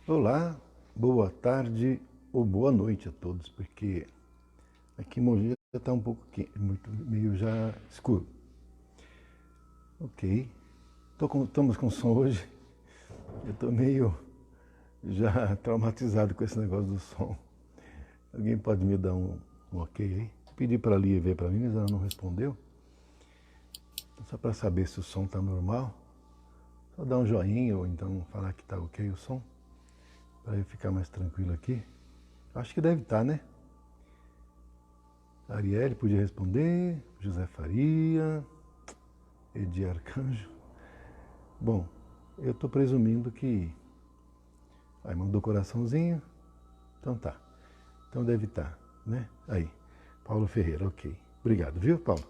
Olá, boa tarde ou boa noite a todos, porque aqui em Mogi já está um pouco quente, meio já escuro. Ok, estamos com som hoje. Eu estou meio já traumatizado com esse negócio do som. Alguém pode me dar um ok aí? Pedi para a Lia ver para mim, mas ela não respondeu. Só para saber se o som está normal. Só dar um joinha ou então falar que está ok o som, para eu ficar mais tranquilo aqui. Acho que deve estar, né? Arielle podia responder, José Faria, Edi Arcanjo. Bom, eu estou presumindo que... Aí mandou coraçãozinho, então tá. Então deve estar, né? Aí, Paulo Ferreira, ok. Obrigado, viu, Paulo?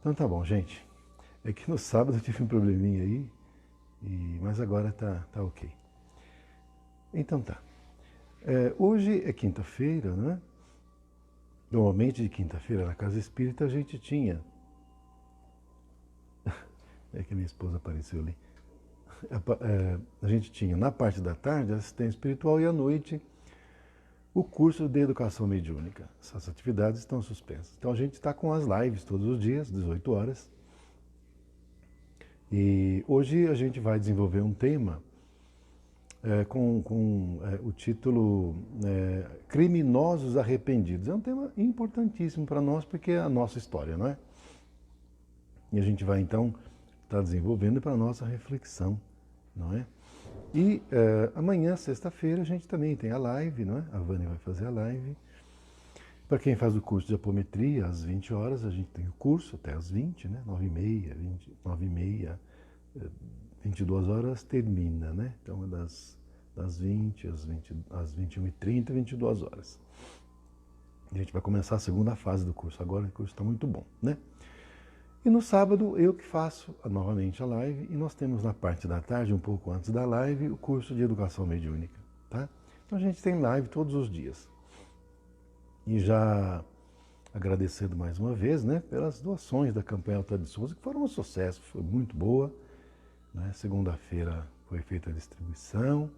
Então tá bom, gente. É que no sábado eu tive um probleminha aí, mas agora tá ok. Então tá. Hoje é quinta-feira, né? Normalmente de quinta-feira na Casa Espírita a gente tinha... É que minha esposa apareceu ali. A gente tinha na parte da tarde assistência espiritual e à noite o curso de educação mediúnica. Essas atividades estão suspensas. Então a gente está com as lives todos os dias, 18 horas. E hoje a gente vai desenvolver um tema com o título Criminosos Arrependidos. É um tema importantíssimo para nós porque é a nossa história, não é? E a gente vai então estar desenvolvendo para a nossa reflexão, não é? E amanhã, sexta-feira, a gente também tem a live, não é? A Vânia vai fazer a live. Para quem faz o curso de apometria, às 20 horas, a gente tem o curso até às 20, né? 9h30, 22 horas termina, né? Então é das 20 às 21h30, 22 horas. A gente vai começar a segunda fase do curso agora, o curso está muito bom, né? E no sábado eu que faço novamente a live e nós temos na parte da tarde, um pouco antes da live, o curso de educação mediúnica, tá? Então a gente tem live todos os dias. E já agradecendo mais uma vez, né, pelas doações da campanha Alta de Souza, que foram um sucesso, foi muito boa, né? Segunda-feira foi feita a distribuição,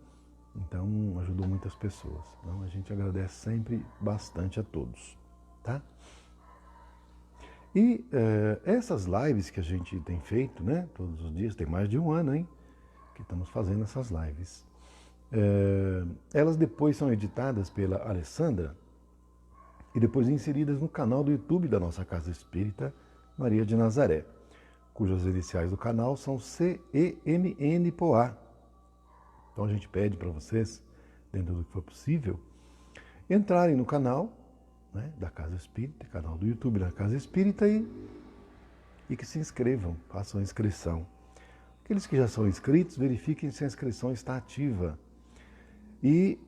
então ajudou muitas pessoas. Então a gente agradece sempre bastante a todos, tá? E essas lives que a gente tem feito, né, todos os dias, tem mais de um ano, hein, que estamos fazendo essas lives. Elas depois são editadas pela Alessandra e depois inseridas no canal do YouTube da nossa Casa Espírita Maria de Nazaré, cujas iniciais do canal são CEMN-POA. Então a gente pede para vocês, dentro do que for possível, entrarem no canal, né, da Casa Espírita, canal do YouTube da Casa Espírita e que se inscrevam, façam a inscrição. Aqueles que já são inscritos, verifiquem se a inscrição está ativa. E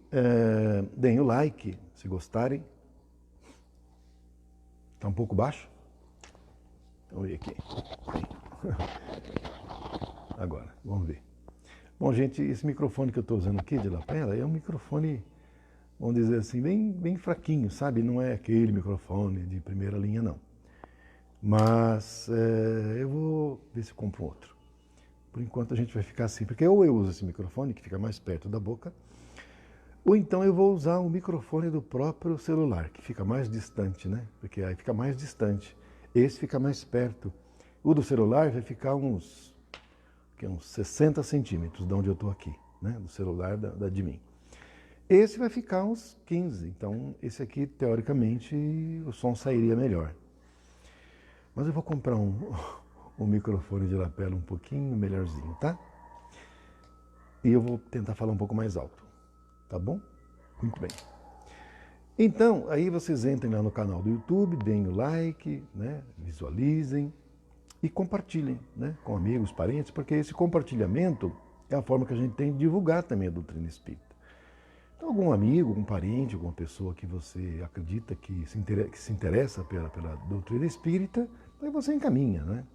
deem o like, se gostarem. Está um pouco baixo? Então, olha aqui. Agora, vamos ver. Bom, gente, esse microfone que eu estou usando aqui de lapela é um microfone, vamos dizer assim, bem fraquinho, sabe? Não é aquele microfone de primeira linha, não. Mas eu vou ver se eu compro outro. Por enquanto a gente vai ficar assim, porque ou eu uso esse microfone, que fica mais perto da boca, ou então eu vou usar o microfone do próprio celular, que fica mais distante, né? Porque aí fica mais distante. Esse fica mais perto. O do celular vai ficar uns 60 centímetros de onde eu estou aqui, né? Do celular de mim. Esse vai ficar uns 15, então esse aqui, teoricamente, o som sairia melhor. Mas eu vou comprar um microfone de lapela um pouquinho melhorzinho, tá? E eu vou tentar falar um pouco mais alto, tá bom? Muito bem. Então, aí vocês entrem lá no canal do YouTube, deem o like, né? Visualizem e compartilhem, né? Com amigos, parentes, porque esse compartilhamento é a forma que a gente tem de divulgar também a doutrina espírita. Então, algum amigo, algum parente, alguma pessoa que você acredita que se interessa pela doutrina espírita, aí você encaminha, né?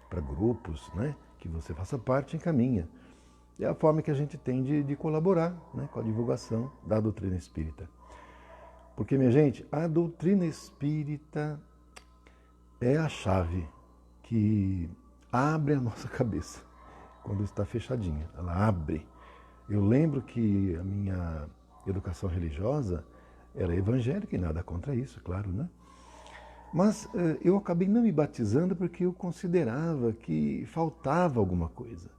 Para grupos, né? Que você faça parte, encaminha. É a forma que a gente tem de colaborar, né? Com a divulgação da doutrina espírita. Porque, minha gente, a doutrina espírita é a chave que abre a nossa cabeça quando está fechadinha. Ela abre. Eu lembro que a minha educação religiosa era evangélica e nada contra isso, claro, né? Mas eu acabei não me batizando porque eu considerava que faltava alguma coisa.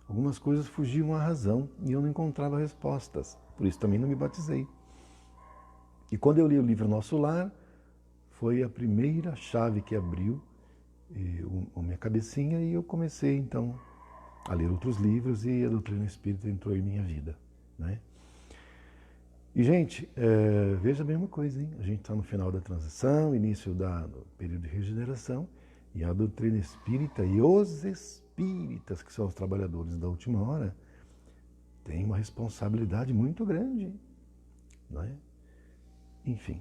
Algumas coisas fugiam à razão e eu não encontrava respostas. Por isso também não me batizei. E quando eu li o livro Nosso Lar, foi a primeira chave que abriu a minha cabecinha e eu comecei então a ler outros livros e a doutrina espírita entrou em minha vida, né? E, gente, veja bem uma coisa, hein? A gente está no final da transição, início do período de regeneração, e a doutrina espírita e os espíritas, que são os trabalhadores da última hora, têm uma responsabilidade muito grande, não é? Enfim,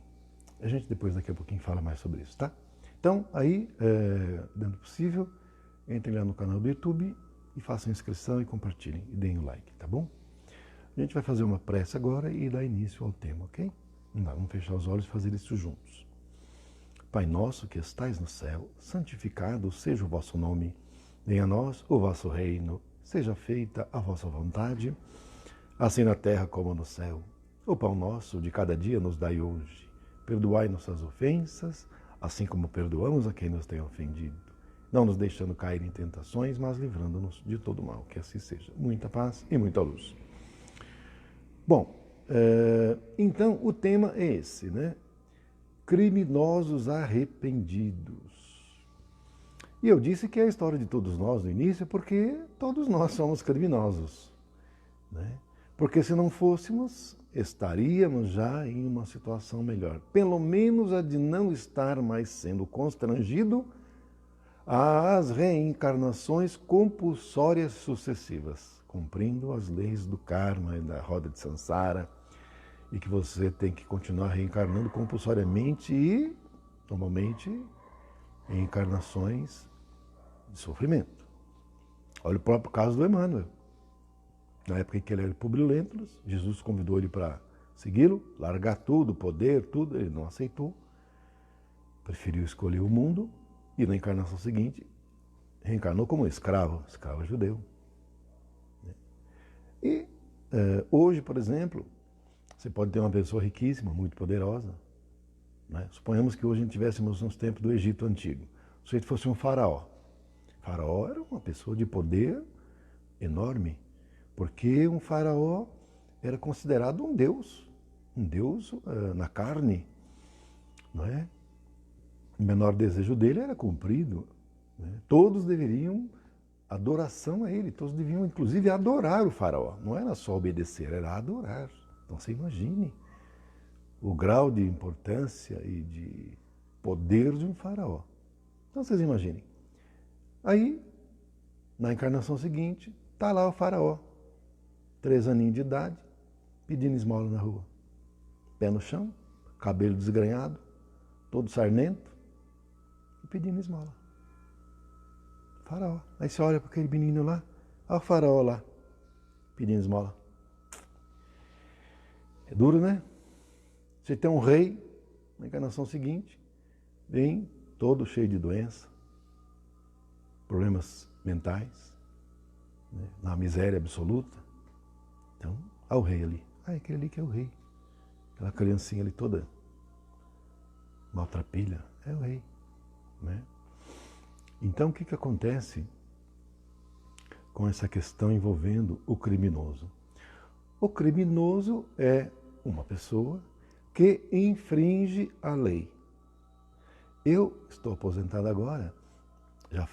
a gente depois daqui a pouquinho fala mais sobre isso, tá? Então, aí, dentro do possível, entrem lá no canal do YouTube e façam inscrição e compartilhem e deem o like, tá bom? A gente vai fazer uma prece agora e dar início ao tema, ok? Vamos fechar os olhos e fazer isso juntos. Pai nosso que estais no céu, santificado seja o vosso nome. Venha a nós o vosso reino. Seja feita a vossa vontade, assim na terra como no céu. O pão nosso de cada dia nos dai hoje. Perdoai nossas ofensas, assim como perdoamos a quem nos tem ofendido. Não nos deixando cair em tentações, mas livrando-nos de todo mal. Que assim seja. Muita paz e muita luz. Bom, então o tema é esse, né? Criminosos arrependidos. E eu disse que é a história de todos nós no início, porque todos nós somos criminosos, né? Porque se não fôssemos, estaríamos já em uma situação melhor. Pelo menos a de não estar mais sendo constrangido às reencarnações compulsórias sucessivas, cumprindo as leis do karma e da roda de Sansara, e que você tem que continuar reencarnando compulsoriamente e, normalmente, em encarnações de sofrimento. Olha o próprio caso do Emmanuel. Na época em que ele era Publio Lentulus, Jesus convidou ele para segui-lo, largar tudo, poder, tudo, ele não aceitou, preferiu escolher o mundo e na encarnação seguinte reencarnou como escravo judeu. E hoje, por exemplo, você pode ter uma pessoa riquíssima, muito poderosa, né? Suponhamos que hoje a gente tivéssemos nos tempos do Egito Antigo. Se sujeito fosse um faraó. O faraó era uma pessoa de poder enorme, porque um faraó era considerado um deus na carne, não é? O menor desejo dele era cumprido, né? Todos deveriam adoração a ele, todos deviam inclusive adorar o faraó, não era só obedecer, era adorar. Então você imagine o grau de importância e de poder de um faraó. Então vocês imaginem. Aí, na encarnação seguinte, está lá o faraó, 3 aninhos de idade, pedindo esmola na rua. Pé no chão, cabelo desgrenhado, todo sarnento, e pedindo esmola. Faraó. Aí você olha para aquele menino lá, olha o faraó lá, pedindo esmola. É duro, né? Você tem um rei, na encarnação seguinte, vem todo cheio de doença, problemas mentais, né? Na miséria absoluta. Então, olha o rei ali. Ah, é aquele ali que é o rei. Aquela criancinha ali toda maltrapilha, é o rei, né? Então, o que acontece com essa questão envolvendo o criminoso? O criminoso é uma pessoa que infringe a lei. Eu estou aposentado agora, eu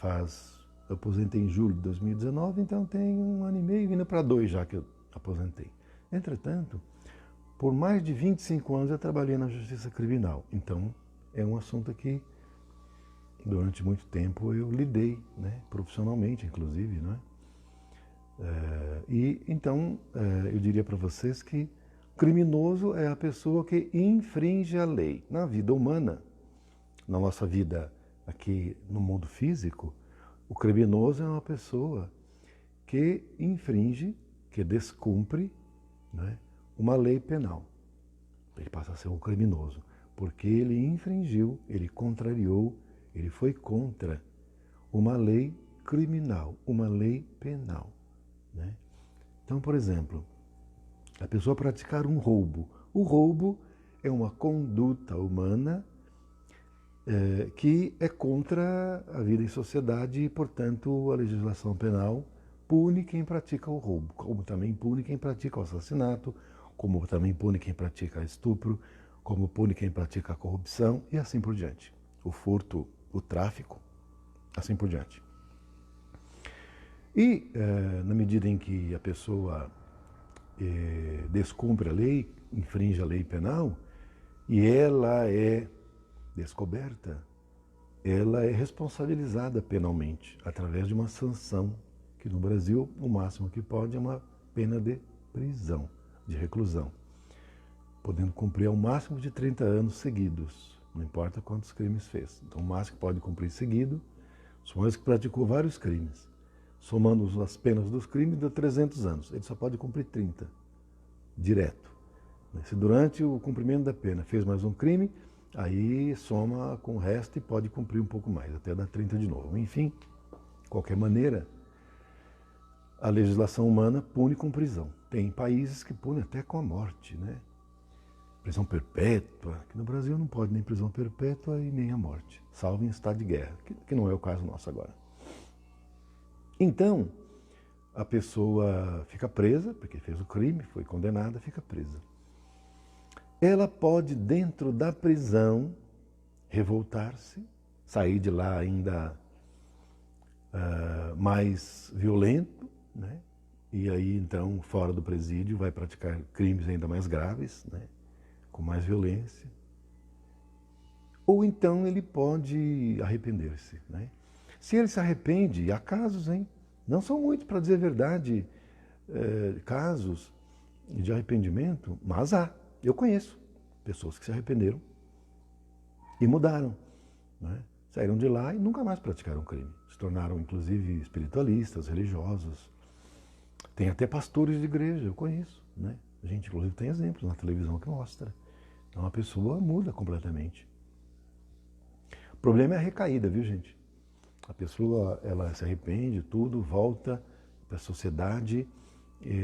aposentei em julho de 2019, então tem 1 ano e meio, indo para 2 já que eu aposentei. Entretanto, por mais de 25 anos eu trabalhei na justiça criminal, então é um assunto que durante muito tempo eu lidei, né, profissionalmente inclusive, né? Então eu diria para vocês que criminoso é a pessoa que infringe a lei. Na vida humana, na nossa vida aqui no mundo físico, o criminoso é uma pessoa que infringe, que descumpre, né, uma lei penal. Ele passa a ser um criminoso, porque ele infringiu, ele contrariou, ele foi contra uma lei criminal, uma lei penal, né? Então, por exemplo, A pessoa praticar um roubo. O roubo é uma conduta humana que é contra a vida em sociedade e, portanto, a legislação penal pune quem pratica o roubo, como também pune quem pratica o assassinato, como também pune quem pratica estupro, como pune quem pratica a corrupção e assim por diante. O furto, o tráfico, assim por diante. E, na medida em que a pessoa descumpre a lei, infringe a lei penal, e ela é descoberta, ela é responsabilizada penalmente, através de uma sanção, que no Brasil o máximo que pode é uma pena de prisão, de reclusão, podendo cumprir ao máximo de 30 anos seguidos, não importa quantos crimes fez. Então o máximo que pode cumprir seguido, supõe que praticou vários crimes, somando as penas dos crimes, dá 300 anos, ele só pode cumprir 30, direto. Se durante o cumprimento da pena fez mais um crime, aí soma com o resto e pode cumprir um pouco mais, até dar 30 de novo. Enfim, de qualquer maneira, a legislação humana pune com prisão. Tem países que punem até com a morte, né? Prisão perpétua, que no Brasil não pode nem prisão perpétua e nem a morte, salvo em estado de guerra, que não é o caso nosso agora. Então, a pessoa fica presa, porque fez o crime, foi condenada, fica presa. Ela pode, dentro da prisão, revoltar-se, sair de lá ainda mais violento, né? E aí, então, fora do presídio, vai praticar crimes ainda mais graves, né? Com mais violência. Ou então ele pode arrepender-se, né? Se ele se arrepende, há casos, hein? Não são muitos, para dizer a verdade, casos de arrependimento, mas há. Eu conheço pessoas que se arrependeram e mudaram, né? Saíram de lá e nunca mais praticaram crime. Se tornaram, inclusive, espiritualistas, religiosos. Tem até pastores de igreja, eu conheço, né? A gente, inclusive, tem exemplos na televisão que mostra. Então, a pessoa muda completamente. O problema é a recaída, viu, gente? A pessoa, ela se arrepende, tudo, volta para a sociedade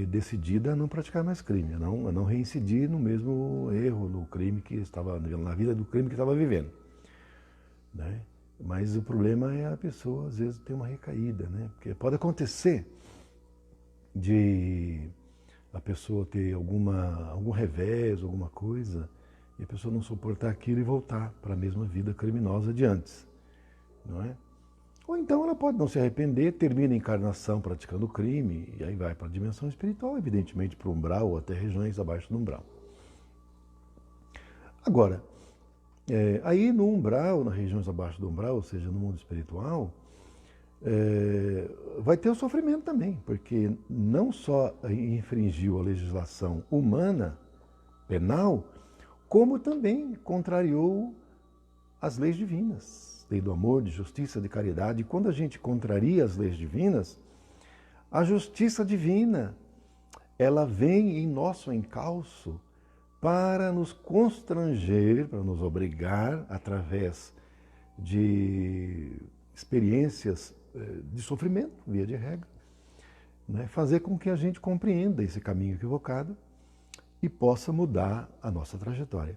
decidida a não praticar mais crime, a não reincidir no mesmo erro, no crime que estava, na vida do crime que estava vivendo, né? Mas o problema é a pessoa, às vezes, ter uma recaída, né? Porque pode acontecer de a pessoa ter algum revés, alguma coisa, e a pessoa não suportar aquilo e voltar para a mesma vida criminosa de antes, não é? Ou então ela pode não se arrepender, termina a encarnação praticando crime, e aí vai para a dimensão espiritual, evidentemente para o umbral ou até regiões abaixo do umbral. Agora, aí no umbral, nas regiões abaixo do umbral, ou seja, no mundo espiritual, vai ter o sofrimento também, porque não só infringiu a legislação humana, penal, como também contrariou as leis divinas. Lei do amor, de justiça, de caridade. E quando a gente contraria as leis divinas, a justiça divina, ela vem em nosso encalço para nos constranger, para nos obrigar, através de experiências de sofrimento, via de regra, né, fazer com que a gente compreenda esse caminho equivocado e possa mudar a nossa trajetória.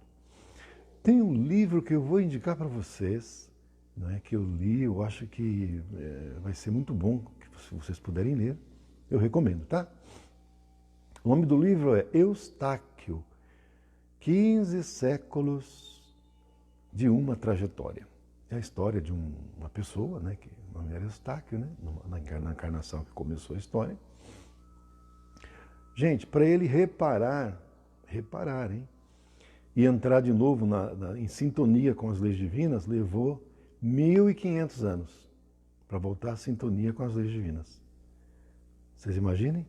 Tem um livro que eu vou indicar para vocês, né, que eu li, eu acho que vai ser muito bom, que se vocês puderem ler, eu recomendo, tá? O nome do livro é Eustáquio, 15 séculos de uma trajetória. É a história de uma pessoa, né, que o nome era Eustáquio, né, na encarnação que começou a história. Gente, para ele reparar, hein, e entrar de novo em sintonia com as leis divinas, levou 1500 anos para voltar à sintonia com as leis divinas. Vocês imaginem?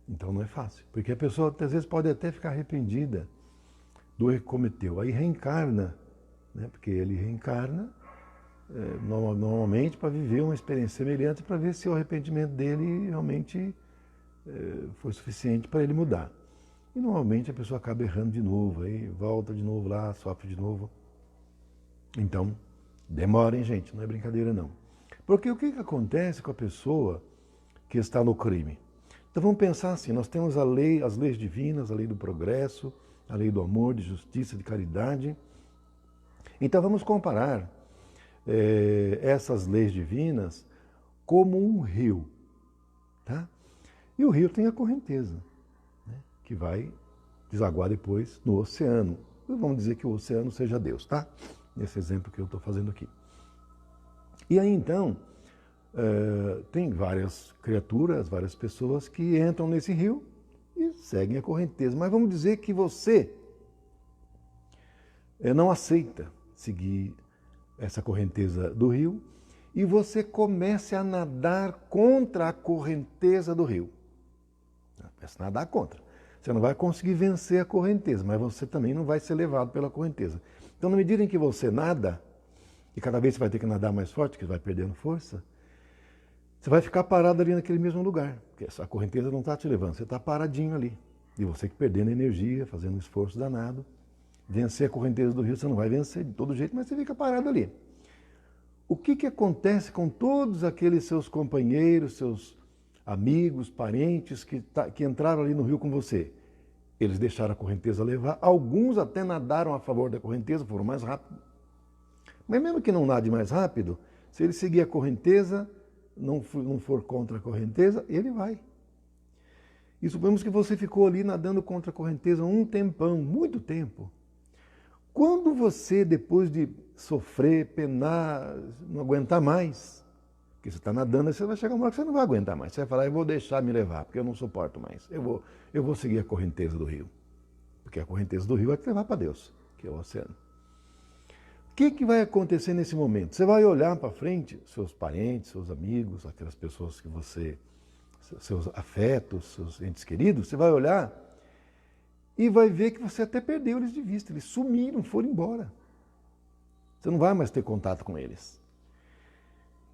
Então não é fácil, porque a pessoa às vezes pode até ficar arrependida do erro que cometeu, aí reencarna, né? Porque ele reencarna normalmente para viver uma experiência semelhante, para ver se o arrependimento dele realmente foi suficiente para ele mudar. E normalmente a pessoa acaba errando de novo, aí volta de novo lá, sofre de novo. Então, demorem, gente, não é brincadeira não. Porque o que acontece com a pessoa que está no crime? Então vamos pensar assim, nós temos a lei, as leis divinas, a lei do progresso, a lei do amor, de justiça, de caridade. Então vamos comparar essas leis divinas como um rio. Tá? E o rio tem a correnteza, né, que vai desaguar depois no oceano. Vamos dizer que o oceano seja Deus, tá? Nesse exemplo que eu estou fazendo aqui. E aí então, tem várias criaturas, várias pessoas que entram nesse rio e seguem a correnteza. Mas vamos dizer que você não aceita seguir essa correnteza do rio e você comece a nadar contra a correnteza do rio. Começa a nadar contra. Você não vai conseguir vencer a correnteza, mas você também não vai ser levado pela correnteza. Então, na medida em que você nada, e cada vez você vai ter que nadar mais forte, que você vai perdendo força, você vai ficar parado ali naquele mesmo lugar, porque a correnteza não está te levando, você está paradinho ali. E você que perdendo energia, fazendo um esforço danado, vencer a correnteza do rio, você não vai vencer de todo jeito, mas você fica parado ali. O que acontece com todos aqueles seus companheiros, seus amigos, parentes que entraram ali no rio com você? Eles deixaram a correnteza levar, alguns até nadaram a favor da correnteza, foram mais rápido. Mas mesmo que não nade mais rápido, se ele seguir a correnteza, não for contra a correnteza, ele vai. E suponhamos que você ficou ali nadando contra a correnteza um tempão, muito tempo. Quando você, depois de sofrer, penar, não aguentar mais, porque você está nadando, você vai chegar uma hora que você não vai aguentar mais. Você vai falar, eu vou deixar me levar, porque eu não suporto mais. Eu vou seguir a correnteza do rio. Porque a correnteza do rio vai te levar para Deus, que é o oceano. O que vai acontecer nesse momento? Você vai olhar para frente, seus parentes, seus amigos, aquelas pessoas que você, seus afetos, seus entes queridos, você vai olhar e vai ver que você até perdeu eles de vista, eles sumiram, foram embora. Você não vai mais ter contato com eles.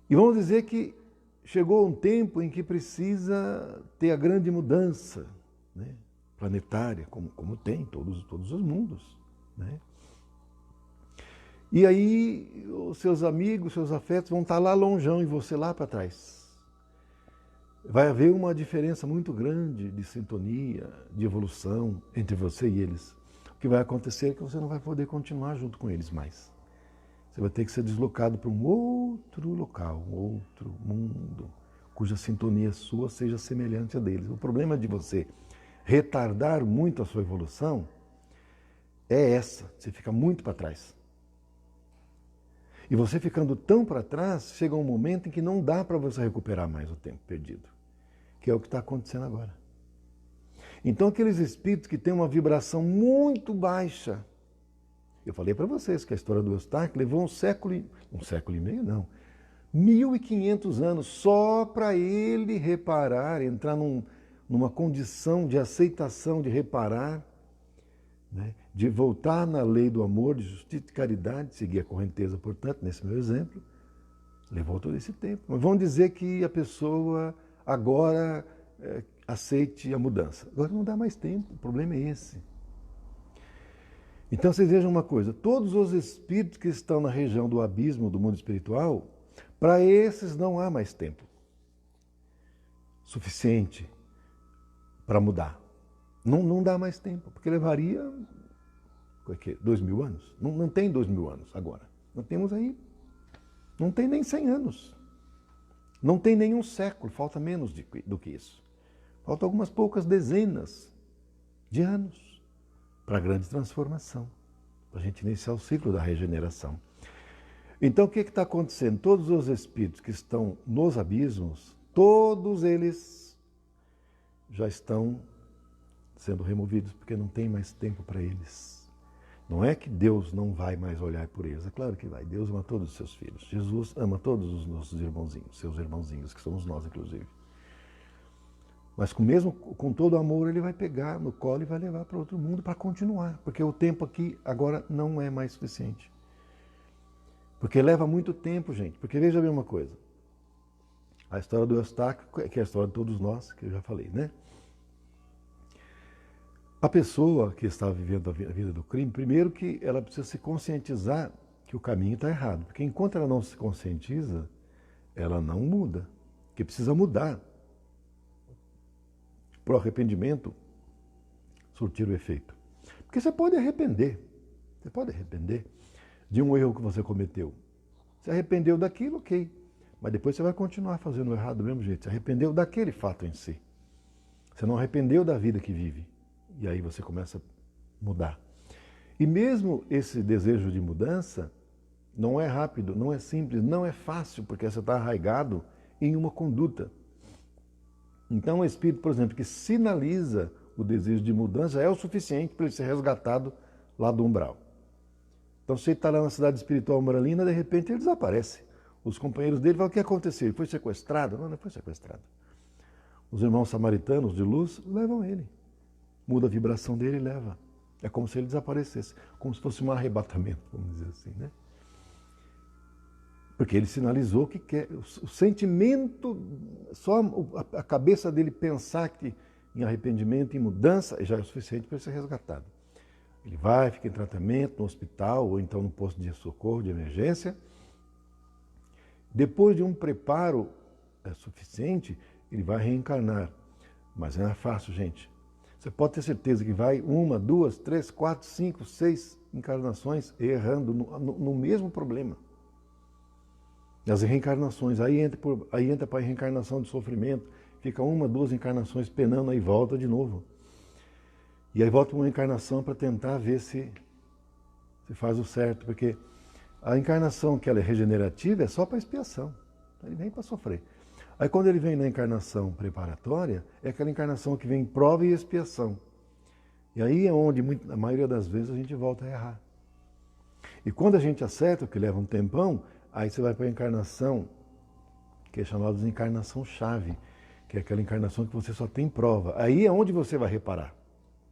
E vamos dizer que chegou um tempo em que precisa ter a grande mudança, né, planetária, como tem todos os mundos, né? E aí os seus amigos, seus afetos vão estar lá longeão e você lá para trás. Vai haver uma diferença muito grande de sintonia, de evolução entre você e eles. O que vai acontecer é que você não vai poder continuar junto com eles mais. Você vai ter que ser deslocado para um outro local, um outro mundo, cuja sintonia sua seja semelhante a deles. O problema de você retardar muito a sua evolução é você fica muito para trás. E você ficando tão para trás, chega um momento em que não dá para você recuperar mais o tempo perdido, que é o que está acontecendo agora. Então aqueles espíritos que têm uma vibração muito baixa, eu falei para vocês que a história do Eustáquio levou um século e meio não, 1500 anos só para ele reparar, entrar numa condição de aceitação, de reparar, né, de voltar na lei do amor, de justiça e de caridade, seguir a correnteza, portanto, nesse meu exemplo, levou todo esse tempo. Mas vamos dizer que a pessoa agora aceite a mudança. Agora não dá mais tempo, o problema é esse. Então vocês vejam uma coisa, todos os espíritos que estão na região do abismo do mundo espiritual, para esses não há mais tempo suficiente para mudar. Não dá mais tempo, porque levaria 2000 anos? Não tem 2000 anos agora. Nós temos aí, não tem nem 100 anos. Não tem nenhum século, falta menos do que isso. Faltam algumas poucas dezenas de anos para a grande transformação, para a gente iniciar o ciclo da regeneração. Então o que está acontecendo? Todos os espíritos que estão nos abismos, todos eles já estão sendo removidos, porque não tem mais tempo para eles. Não é que Deus não vai mais olhar por eles, é claro que vai. Deus ama todos os seus filhos. Jesus ama todos os nossos irmãozinhos, seus irmãozinhos, que somos nós, inclusive. Mas mesmo com todo amor, ele vai pegar no colo e vai levar para outro mundo para continuar, porque o tempo aqui agora não é mais suficiente. Porque leva muito tempo, gente. Porque veja bem uma coisa. A história do Eustáquio, que é a história de todos nós, que eu já falei, né? A pessoa que está vivendo a vida do crime, primeiro que ela precisa se conscientizar que o caminho está errado. Porque enquanto ela não se conscientiza, ela não muda. Porque precisa mudar. para o arrependimento surtir o efeito. Porque você pode arrepender de um erro que você cometeu. Se arrependeu daquilo, ok. Mas depois você vai continuar fazendo o errado do mesmo jeito. Se arrependeu daquele fato em si. Você não arrependeu da vida que vive. E aí você começa a mudar. E mesmo esse desejo de mudança não é rápido, não é simples, não é fácil, porque você está arraigado em uma conduta. Então o espírito, por exemplo, que sinaliza o desejo de mudança é o suficiente para ele ser resgatado lá do umbral. Então se ele está lá na cidade espiritual umbralina, de repente ele desaparece. Os companheiros dele falam, o que aconteceu? Ele foi sequestrado? Não, não foi sequestrado. Os irmãos samaritanos de luz levam ele. Muda a vibração dele e leva. É como se ele desaparecesse, como se fosse um arrebatamento, vamos dizer assim, né? Porque ele sinalizou que quer, o sentimento, só a cabeça dele pensar que em arrependimento, em mudança, já é o suficiente para ele ser resgatado. Ele vai, fica em tratamento no hospital ou então no posto de socorro, de emergência. Depois de um preparo suficiente, ele vai reencarnar. Mas não é fácil, gente. Você pode ter certeza que vai 1, 2, 3, 4, 5, 6 encarnações errando no mesmo problema. As reencarnações, aí entra para a reencarnação de sofrimento, fica 1, 2 encarnações penando, aí volta de novo. E aí volta uma encarnação para tentar ver se faz o certo, porque a encarnação que ela é regenerativa é só para expiação, ele vem para sofrer. Aí quando ele vem na encarnação preparatória, é aquela encarnação que vem em prova e expiação. E aí é onde, a maioria das vezes, a gente volta a errar. E quando a gente acerta, que leva um tempão, aí você vai para a encarnação, que é chamada de encarnação-chave, que é aquela encarnação que você só tem prova. Aí é onde você vai reparar.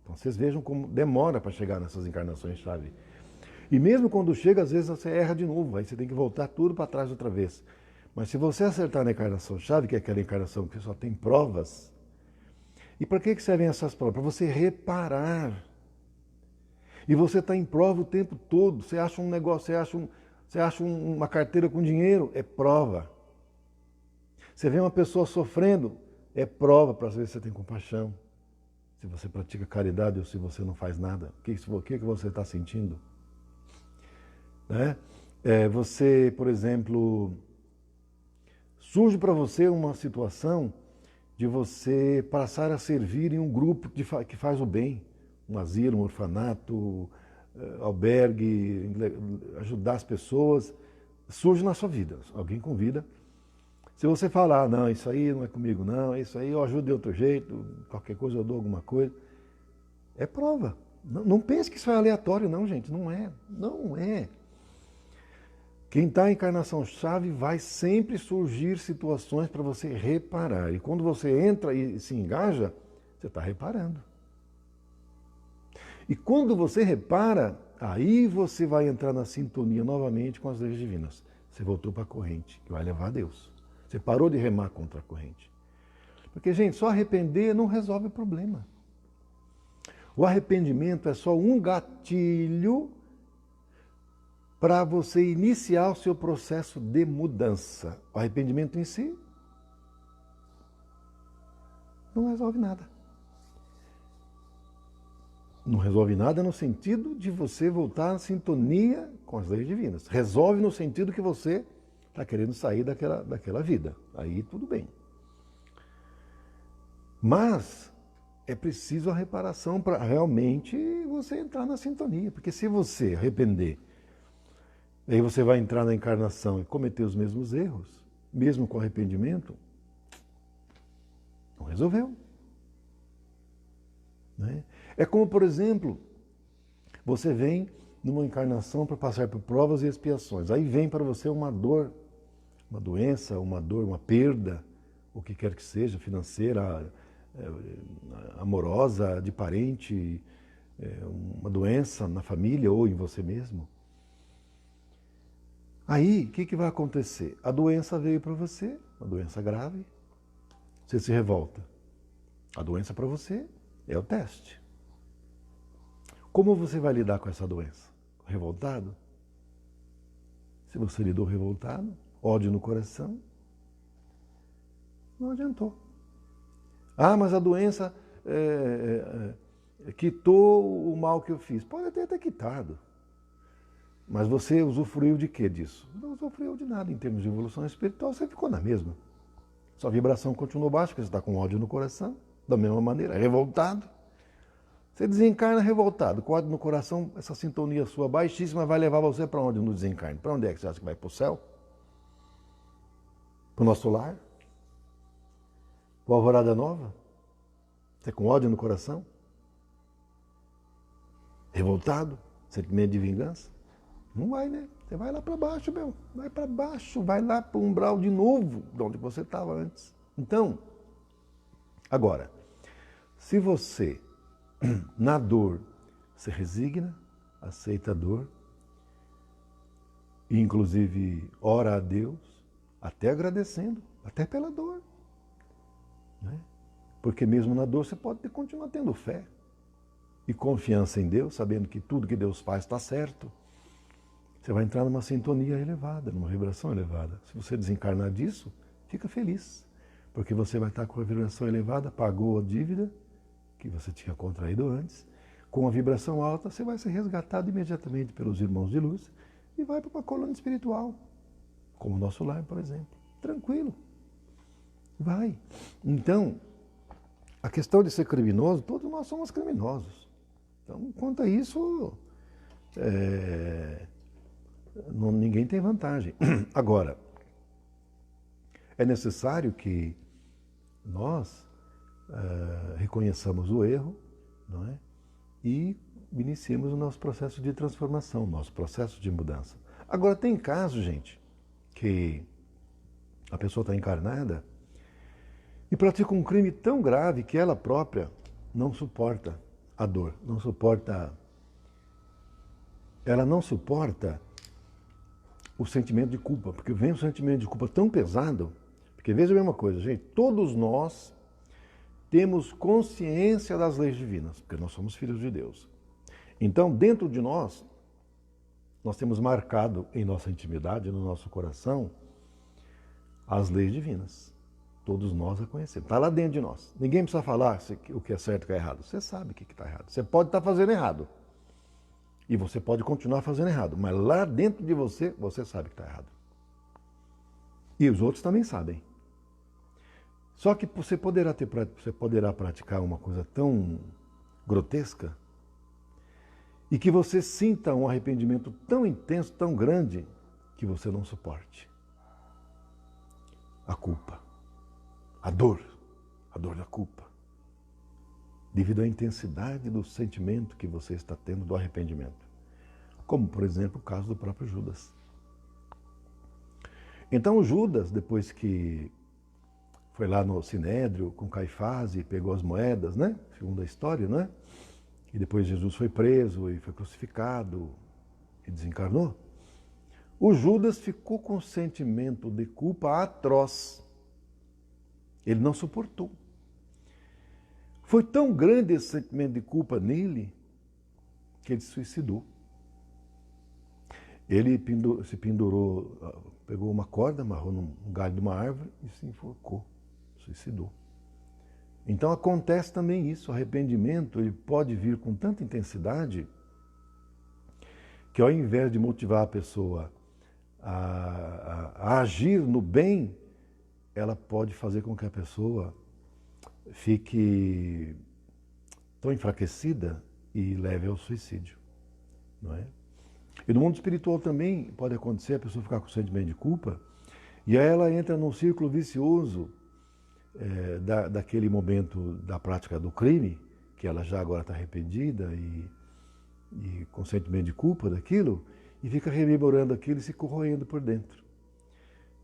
Então vocês vejam como demora para chegar nessas encarnações-chave. E mesmo quando chega, às vezes você erra de novo, aí você tem que voltar tudo para trás outra vez. Mas se você acertar na encarnação-chave, que é aquela encarnação que só tem provas, e para que servem essas provas? Para você reparar. E você está em prova o tempo todo. Você acha um negócio, você acha uma carteira com dinheiro, é prova. Você vê uma pessoa sofrendo, é prova para ver se você tem compaixão. Se você pratica caridade ou se você não faz nada. O que você está sentindo? Né? Você, por exemplo, surge para você uma situação de você passar a servir em um grupo que faz o bem. Um asilo, um orfanato, albergue, ajudar as pessoas. Surge na sua vida, alguém convida. Se você falar, não, isso aí não é comigo não, isso aí eu ajudo de outro jeito, qualquer coisa eu dou alguma coisa, é prova. Não pense que isso é aleatório não, gente, não é. Não é. Quem está em encarnação-chave vai sempre surgir situações para você reparar. E quando você entra e se engaja, você está reparando. E quando você repara, aí você vai entrar na sintonia novamente com as leis divinas. Você voltou para a corrente, que vai levar a Deus. Você parou de remar contra a corrente. Porque, gente, só arrepender não resolve o problema. O arrependimento é só um gatilho para você iniciar o seu processo de mudança. O arrependimento em si não resolve nada. Não resolve nada no sentido de você voltar à sintonia com as leis divinas. Resolve no sentido que você está querendo sair daquela vida. Aí tudo bem. Mas é preciso a reparação para realmente você entrar na sintonia. Porque se você arrepender, aí você vai entrar na encarnação e cometer os mesmos erros, mesmo com arrependimento, não resolveu. Né? É como, por exemplo, você vem numa encarnação para passar por provas e expiações. Aí vem para você uma dor, uma doença, uma dor, uma perda, o que quer que seja, financeira, amorosa, de parente, uma doença na família ou em você mesmo. Aí, o que vai acontecer? A doença veio para você, uma doença grave, você se revolta. A doença para você é o teste. Como você vai lidar com essa doença? Revoltado? Se você lidou revoltado, ódio no coração, não adiantou. Ah, mas a doença quitou o mal que eu fiz. Pode até ter quitado. Mas você usufruiu de quê disso? Não usufruiu de nada em termos de evolução espiritual, você ficou na mesma. Sua vibração continuou baixa, porque você está com ódio no coração, da mesma maneira, revoltado. Você desencarna revoltado, com ódio no coração, essa sintonia sua baixíssima vai levar você para onde no desencarne? Para onde é que você acha que vai? Para o céu? Para o nosso lar? Para a Alvorada Nova? Você com ódio no coração? Revoltado? Sentimento de vingança? Não vai, né? Você vai lá para baixo, meu. Vai para baixo, vai lá para o umbral de novo, de onde você estava antes. Então, agora, se você, na dor, se resigna, aceita a dor, e inclusive ora a Deus, até agradecendo, até pela dor. Né? Porque mesmo na dor você pode continuar tendo fé e confiança em Deus, sabendo que tudo que Deus faz está certo. Você vai entrar numa sintonia elevada, numa vibração elevada. Se você desencarnar disso, fica feliz, porque você vai estar com a vibração elevada, pagou a dívida que você tinha contraído antes. Com a vibração alta, você vai ser resgatado imediatamente pelos irmãos de luz e vai para uma colônia espiritual, como o nosso lar, por exemplo. Tranquilo. Vai. Então, a questão de ser criminoso, todos nós somos criminosos. Então, quanto a isso, ninguém tem vantagem. Agora, é necessário que nós reconheçamos o erro, não é? E iniciemos o nosso processo de transformação, nosso processo de mudança. Agora, tem casos, gente, que a pessoa está encarnada e pratica um crime tão grave que ela própria não suporta a dor, ela não suporta o sentimento de culpa, porque vem um sentimento de culpa tão pesado, porque veja bem uma coisa, gente, todos nós temos consciência das leis divinas, porque nós somos filhos de Deus. Então, dentro de nós temos marcado em nossa intimidade, no nosso coração, as leis divinas. Todos nós a conhecemos. Está lá dentro de nós. Ninguém precisa falar o que é certo e o que é errado. Você sabe o que está errado. Você pode estar fazendo errado. E você pode continuar fazendo errado. Mas lá dentro de você, você sabe que está errado. E os outros também sabem. Só que você poderá praticar uma coisa tão grotesca e que você sinta um arrependimento tão intenso, tão grande, que você não suporte a culpa, a dor da culpa, devido à intensidade do sentimento que você está tendo do arrependimento. Como, por exemplo, o caso do próprio Judas. Então, o Judas, depois que foi lá no Sinédrio com Caifás e pegou as moedas, né? Segundo a história, né? E depois Jesus foi preso e foi crucificado e desencarnou. O Judas ficou com um sentimento de culpa atroz. Ele não suportou. Foi tão grande esse sentimento de culpa nele que ele se suicidou. Ele se pendurou, pegou uma corda, amarrou num galho de uma árvore e se enforcou, suicidou. Então acontece também isso, o arrependimento ele pode vir com tanta intensidade que ao invés de motivar a pessoa a agir no bem, ela pode fazer com que a pessoa fique tão enfraquecida e leve ao suicídio, não é? E no mundo espiritual também pode acontecer a pessoa ficar com sentimento de culpa e aí ela entra num círculo vicioso daquele momento da prática do crime, que ela já agora está arrependida e com sentimento de culpa daquilo, e fica rememorando aquilo e se corroendo por dentro,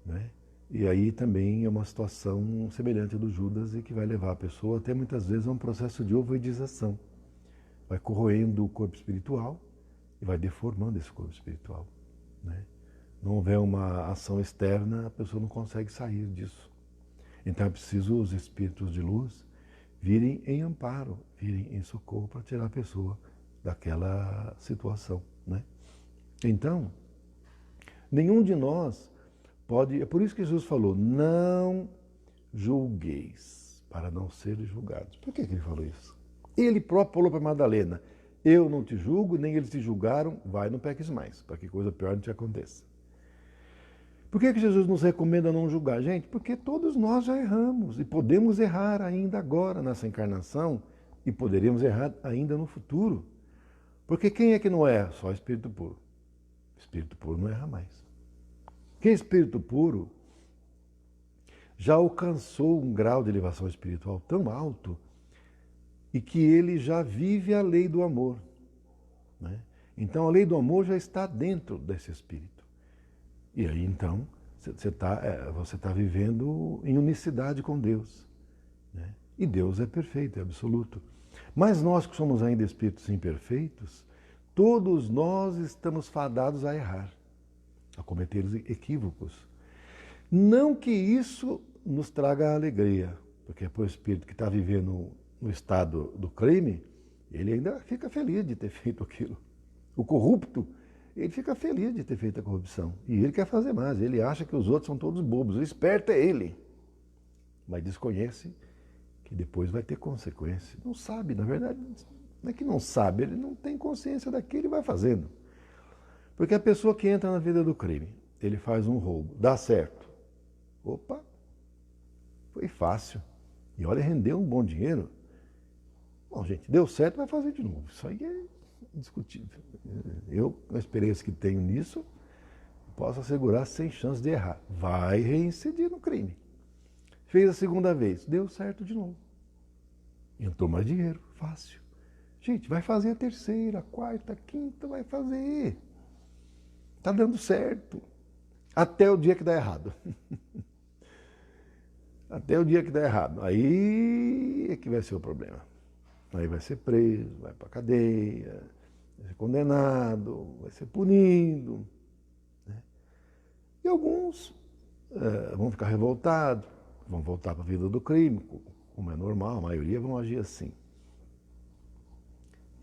né? E aí também é uma situação semelhante à do Judas e que vai levar a pessoa até muitas vezes a um processo de ovoidização. Vai corroendo o corpo espiritual e vai deformando esse corpo espiritual, né? Não houver uma ação externa, a pessoa não consegue sair disso. Então é preciso os espíritos de luz virem em amparo, virem em socorro para tirar a pessoa daquela situação, né? Então, nenhum de nós pode... É por isso que Jesus falou, não julgueis, para não serem julgados. Por que ele falou isso? Ele próprio falou para Madalena, eu não te julgo, nem eles te julgaram, vai, não peques mais, para que coisa pior não te aconteça. Por que Jesus nos recomenda não julgar? Gente, porque todos nós já erramos e podemos errar ainda agora nessa encarnação e poderíamos errar ainda no futuro. Porque quem é que não erra? Só o Espírito puro. O Espírito puro não erra mais. Quem é Espírito puro já alcançou um grau de elevação espiritual tão alto e que ele já vive a lei do amor. Né? Então a lei do amor já está dentro desse Espírito. E aí então você tá vivendo em unicidade com Deus. Né? E Deus é perfeito, é absoluto. Mas nós que somos ainda espíritos imperfeitos, todos nós estamos fadados a errar, a cometer equívocos. Não que isso nos traga alegria, porque para o espírito que está vivendo no estado do crime, ele ainda fica feliz de ter feito aquilo. O corrupto, ele fica feliz de ter feito a corrupção. E ele quer fazer mais, ele acha que os outros são todos bobos. O esperto é ele, mas desconhece que depois vai ter consequência. Não sabe, na verdade, não é que não sabe, ele não tem consciência daquilo e vai fazendo. Porque a pessoa que entra na vida do crime, ele faz um roubo, dá certo. Opa, foi fácil. E olha, rendeu um bom dinheiro. Bom, gente, deu certo, vai fazer de novo. Isso aí é indiscutível. Eu, com a experiência que tenho nisso, posso assegurar sem chance de errar. Vai reincidir no crime. Fez a segunda vez, deu certo de novo. Entrou mais dinheiro, fácil. Gente, vai fazer a terceira, a quarta, a quinta, vai fazer. Está dando certo. Até o dia que dá errado. Até o dia que dá errado. Aí é que vai ser o problema. Aí vai ser preso, vai para a cadeia, vai ser condenado, vai ser punido. Né? E alguns vão ficar revoltados, vão voltar para a vida do crime, como é normal, a maioria vão agir assim.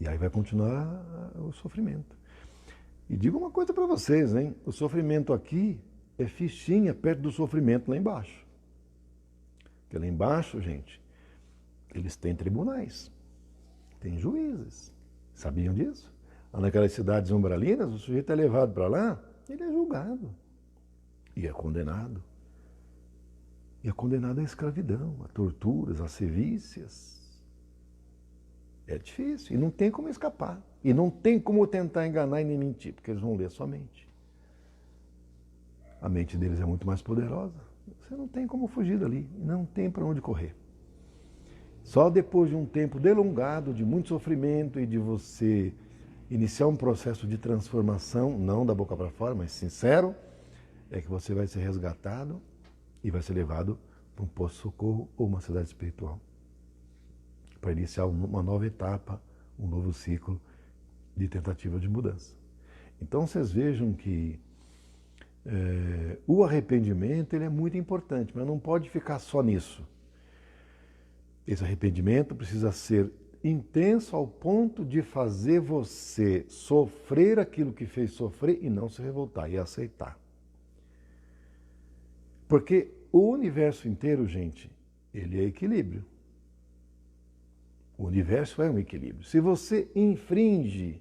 E aí vai continuar o sofrimento. E digo uma coisa para vocês, hein? O sofrimento aqui é fichinha perto do sofrimento lá embaixo. Porque lá embaixo, gente, eles têm tribunais, têm juízes. Sabiam disso? Lá naquelas cidades umbralinas, o sujeito é levado para lá, ele é julgado. E é condenado. E é condenado à escravidão, a torturas, a sevícias. É difícil. E não tem como escapar. E não tem como tentar enganar e nem mentir, porque eles vão ler sua mente. A mente deles é muito mais poderosa. Você não tem como fugir dali. Não tem para onde correr. Só depois de um tempo delongado, de muito sofrimento e de você iniciar um processo de transformação, não da boca para fora, mas sincero, é que você vai ser resgatado e vai ser levado para um posto-socorro ou uma cidade espiritual. Para iniciar uma nova etapa, um novo ciclo de tentativa de mudança. Então vocês vejam que o arrependimento ele é muito importante, mas não pode ficar só nisso. Esse arrependimento precisa ser intenso ao ponto de fazer você sofrer aquilo que fez sofrer e não se revoltar e aceitar. Porque o universo inteiro, gente, ele é equilíbrio. O universo é um equilíbrio. Se você infringe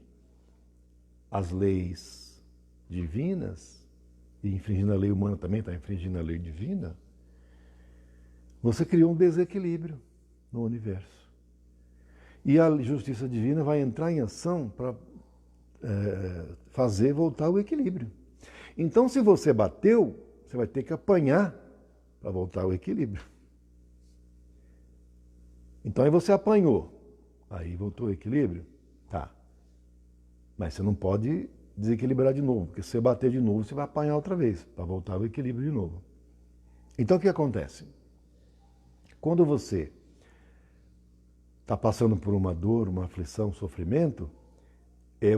as leis divinas, e infringindo a lei humana também está infringindo a lei divina, você criou um desequilíbrio no universo. E a justiça divina vai entrar em ação para fazer voltar o equilíbrio. Então, se você bateu, você vai ter que apanhar para voltar ao equilíbrio. Então aí você apanhou, aí voltou o equilíbrio? Tá. Mas você não pode desequilibrar de novo, porque se você bater de novo, você vai apanhar outra vez, para voltar ao equilíbrio de novo. Então o que acontece? Quando você está passando por uma dor, uma aflição, um sofrimento,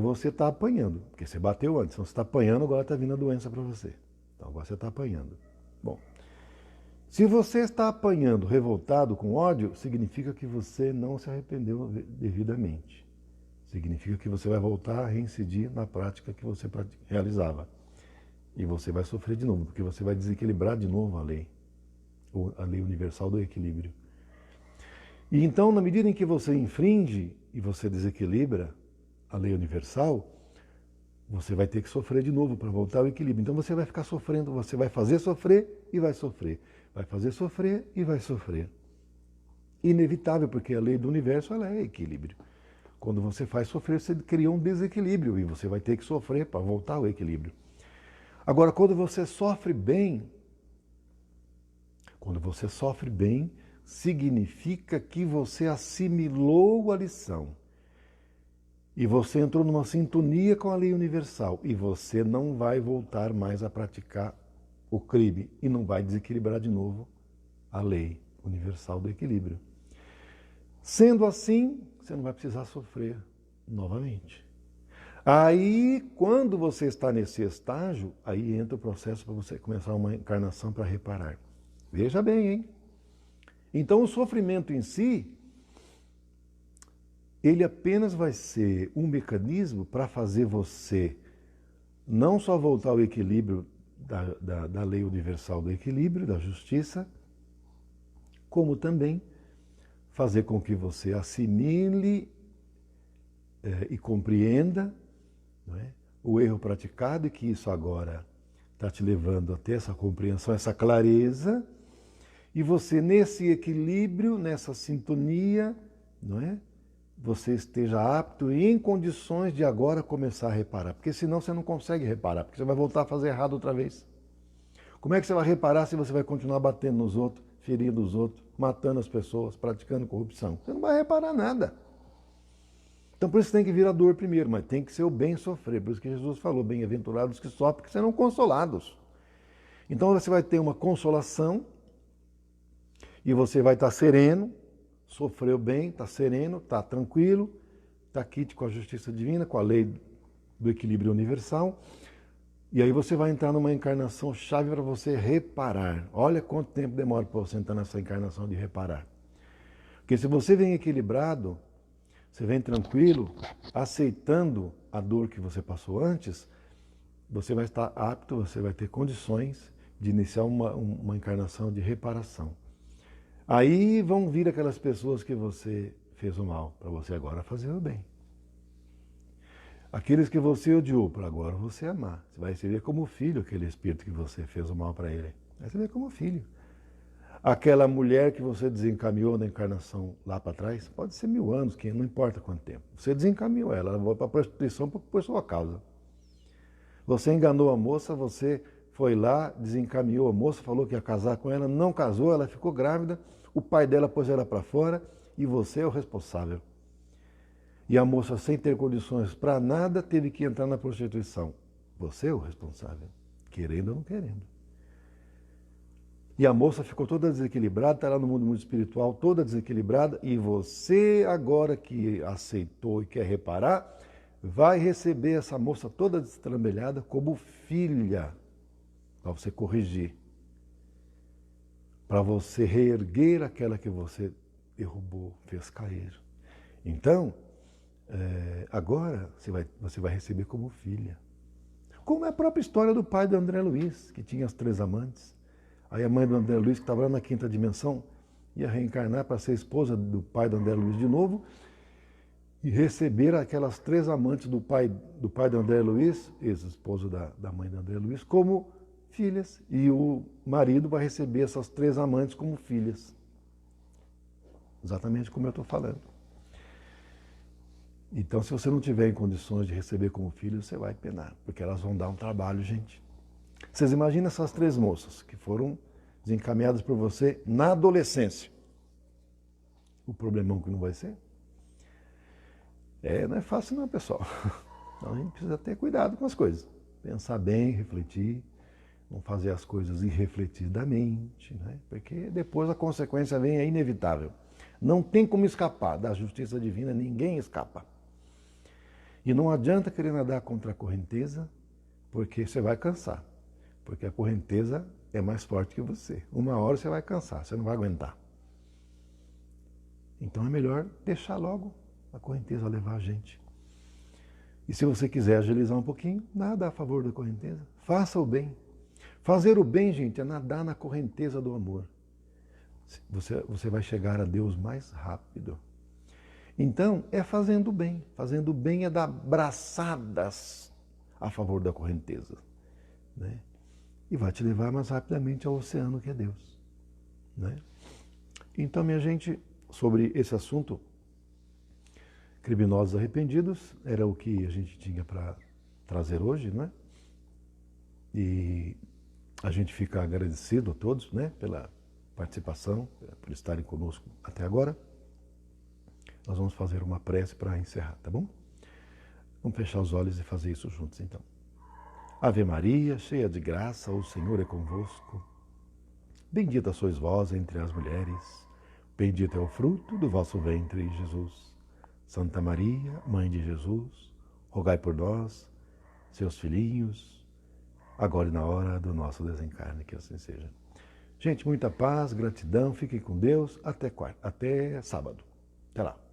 você está apanhando, porque você bateu antes, então você está apanhando, agora está vindo a doença para você. Então agora você está apanhando. Bom, se você está apanhando, revoltado, com ódio, significa que você não se arrependeu devidamente. Significa que você vai voltar a reincidir na prática que você realizava. E você vai sofrer de novo, porque você vai desequilibrar de novo a lei universal do equilíbrio. E então, na medida em que você infringe e você desequilibra a lei universal, você vai ter que sofrer de novo para voltar ao equilíbrio. Então você vai ficar sofrendo, você vai fazer sofrer e vai sofrer. Vai fazer sofrer e vai sofrer. Inevitável, porque a lei do universo ela é equilíbrio. Quando você faz sofrer, você cria um desequilíbrio e você vai ter que sofrer para voltar ao equilíbrio. Agora, quando você sofre bem, significa que você assimilou a lição. E você entrou numa sintonia com a lei universal. E você não vai voltar mais a praticar o crime. E não vai desequilibrar de novo a lei universal do equilíbrio. Sendo assim, você não vai precisar sofrer novamente. Aí, quando você está nesse estágio, aí entra o processo para você começar uma encarnação para reparar. Veja bem, hein? Então, o sofrimento em si, ele apenas vai ser um mecanismo para fazer você não só voltar ao equilíbrio da lei universal do equilíbrio, da justiça, como também fazer com que você assimile e compreenda, não é, o erro praticado e que isso agora está te levando a ter essa compreensão, essa clareza, e você nesse equilíbrio, nessa sintonia, não é, você esteja apto e em condições de agora começar a reparar, porque senão você não consegue reparar, porque você vai voltar a fazer errado outra vez. Como é que você vai reparar se você vai continuar batendo nos outros, ferindo os outros, matando as pessoas, praticando corrupção? Você não vai reparar nada. Então por isso tem que vir a dor primeiro, mas tem que ser o bem sofrer. Por isso que Jesus falou, bem-aventurados que sofrem, porque serão consolados. Então você vai ter uma consolação e você vai estar sereno, sofreu bem, está sereno, está tranquilo, está quite com a justiça divina, com a lei do equilíbrio universal. E aí você vai entrar numa encarnação chave para você reparar. Olha quanto tempo demora para você entrar nessa encarnação de reparar. Porque se você vem equilibrado, você vem tranquilo, aceitando a dor que você passou antes, você vai estar apto, você vai ter condições de iniciar uma encarnação de reparação. Aí vão vir aquelas pessoas que você fez o mal, para você agora fazer o bem. Aqueles que você odiou, para agora você amar. Você vai receber como filho aquele espírito que você fez o mal para ele. Vai receber como filho. Aquela mulher que você desencaminhou na encarnação lá para trás, pode ser 1000 anos, que não importa quanto tempo. Você desencaminhou ela, ela foi para a prostituição por sua causa. Você enganou a moça, você foi lá, desencaminhou a moça, falou que ia casar com ela, não casou, ela ficou grávida, o pai dela pôs ela para fora e você é o responsável. E a moça, sem ter condições para nada, teve que entrar na prostituição. Você é o responsável, querendo ou não querendo. E a moça ficou toda desequilibrada, está lá no mundo espiritual, toda desequilibrada, e você, agora que aceitou e quer reparar, vai receber essa moça toda destrambelhada como filha, para você corrigir, para você reerguer aquela que você derrubou, fez cair. Então, agora você vai receber como filha. Como é a própria história do pai do André Luiz, que tinha as 3 amantes. Aí a mãe do André Luiz, que estava lá na 5ª dimensão, ia reencarnar para ser esposa do pai do André Luiz de novo e receber aquelas 3 amantes do pai do André Luiz, ex-esposo da mãe do André Luiz, como filhas. E o marido vai receber essas 3 amantes como filhas. Exatamente como eu estou falando. Então, se você não tiver em condições de receber como filho, você vai penar, porque elas vão dar um trabalho, gente. Vocês imaginam essas 3 moças que foram desencaminhadas por você na adolescência. O problemão que não vai ser? Não é fácil não, pessoal. Então a gente precisa ter cuidado com as coisas. Pensar bem, refletir, não fazer as coisas irrefletidamente, né? Porque depois a consequência vem, é inevitável. Não tem como escapar da justiça divina, ninguém escapa. E não adianta querer nadar contra a correnteza, porque você vai cansar. Porque a correnteza é mais forte que você. Uma hora você vai cansar, você não vai aguentar. Então é melhor deixar logo a correnteza levar a gente. E se você quiser agilizar um pouquinho, nada a favor da correnteza. Faça o bem. Fazer o bem, gente, é nadar na correnteza do amor. você vai chegar a Deus mais rápido. Então, é fazendo bem. Fazendo bem é dar braçadas a favor da correnteza, né? E vai te levar mais rapidamente ao oceano que é Deus, né? Então, minha gente, sobre esse assunto, criminosos arrependidos, era o que a gente tinha para trazer hoje, não é? E a gente fica agradecido a todos, né, pela participação, por estarem conosco até agora. Nós vamos fazer uma prece para encerrar, tá bom? Vamos fechar os olhos e fazer isso juntos, então. Ave Maria, cheia de graça, o Senhor é convosco. Bendita sois vós entre as mulheres, bendito é o fruto do vosso ventre, Jesus. Santa Maria, Mãe de Jesus, rogai por nós, seus filhinhos, agora e na hora do nosso desencarne, que assim seja. Gente, muita paz, gratidão, fiquem com Deus, até sábado. Até lá.